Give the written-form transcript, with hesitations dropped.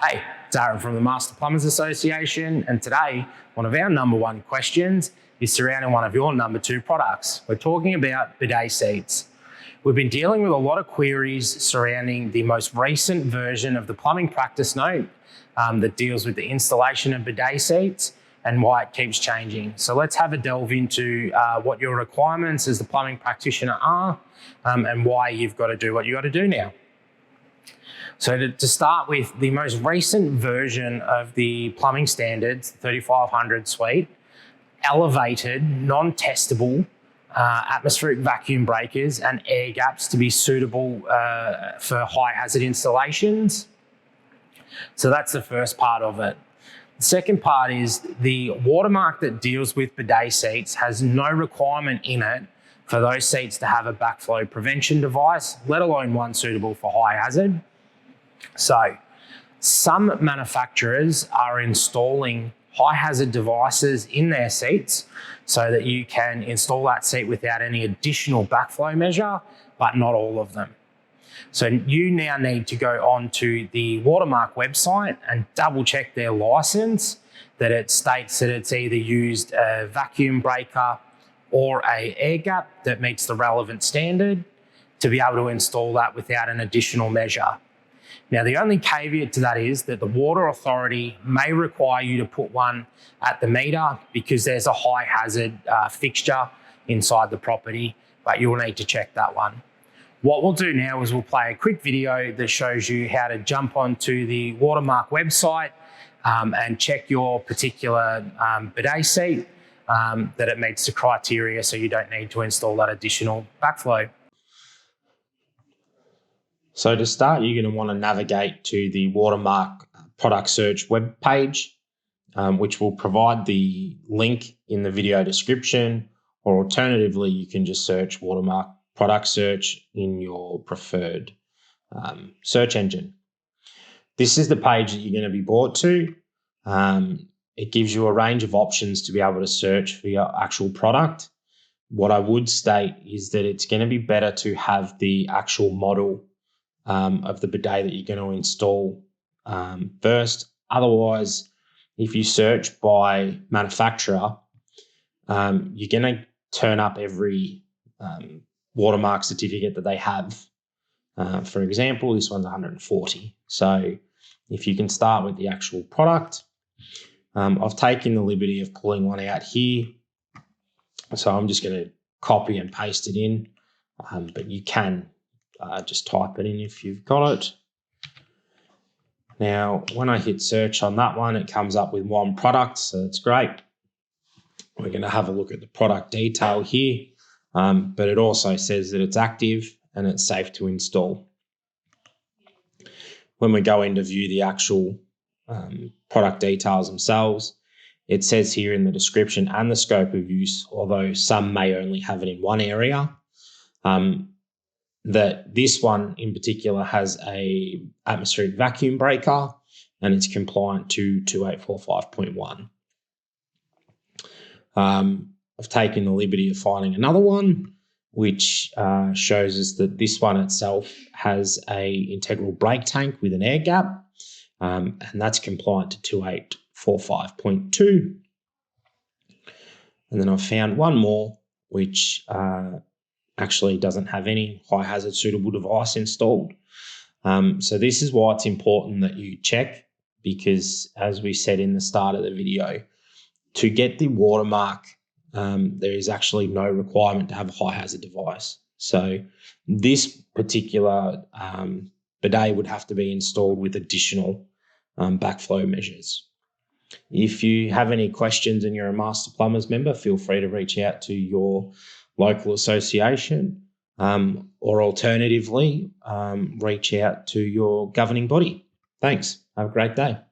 Hey, it's Aaron from the Master Plumbers Association, and today one of our number one questions is surrounding one of your number two products. We're talking about bidet seats. We've been dealing with a lot of queries surrounding the most recent version of the plumbing practice note that deals with the installation of bidet seats and why it keeps changing. So let's have a delve into what your requirements as the plumbing practitioner are and why you've got to do what you've got to do now. So to start with, the most recent version of the plumbing standards, 3500 suite, elevated non-testable atmospheric vacuum breakers and air gaps to be suitable for high hazard installations. So that's the first part of it. The second part is the watermark that deals with bidet seats has no requirement in it for those seats to have a backflow prevention device, let alone one suitable for high hazard. So some manufacturers are installing high hazard devices in their seats so that you can install that seat without any additional backflow measure, but not all of them. So you now need to go onto the Watermark website and double check their license that it states that it's either used a vacuum breaker or a air gap that meets the relevant standard to be able to install that without an additional measure. Now, the only caveat to that is that the Water Authority may require you to put one at the meter because there's a high hazard fixture inside the property, but you'll need to check that one. What we'll do now is we'll play a quick video that shows you how to jump onto the Watermark website and check your particular bidet seat that it meets the criteria so you don't need to install that additional backflow. So to start, you're going to want to navigate to the Watermark product search web page, which will provide the link in the video description, or alternatively, you can just search Watermark product search in your preferred search engine. This is the page that you're going to be brought to. It gives you a range of options to be able to search for your actual product. What I would state is that it's going to be better to have the actual model of the bidet that you're going to install first. Otherwise, if you search by manufacturer, you're going to turn up every watermark certificate that they have. For example, this one's 140. So if you can start with the actual product, I've taken the liberty of pulling one out here. So I'm just going to copy and paste it in, but you can just type it in if you've got it. Now, when I hit search on that one, it comes up with one product, so that's great. We're going to have a look at the product detail here, but it also says that it's active and it's safe to install. When we go in to view the actual product details themselves, it says here in the description and the scope of use, although some may only have it in one area, that this one in particular has a atmospheric vacuum breaker and it's compliant to 2845.1. I've taken the liberty of finding another one which shows us that this one itself has a integral brake tank with an air gap, and that's compliant to 2845.2. And then I've found one more which actually doesn't have any high hazard suitable device installed. So this is why it's important that you check, because as we said in the start of the video, to get the watermark, there is actually no requirement to have a high hazard device. So this particular bidet would have to be installed with additional backflow measures. If you have any questions and you're a Master Plumbers member, feel free to reach out to your local association, or alternatively, reach out to your governing body. Thanks. Have a great day.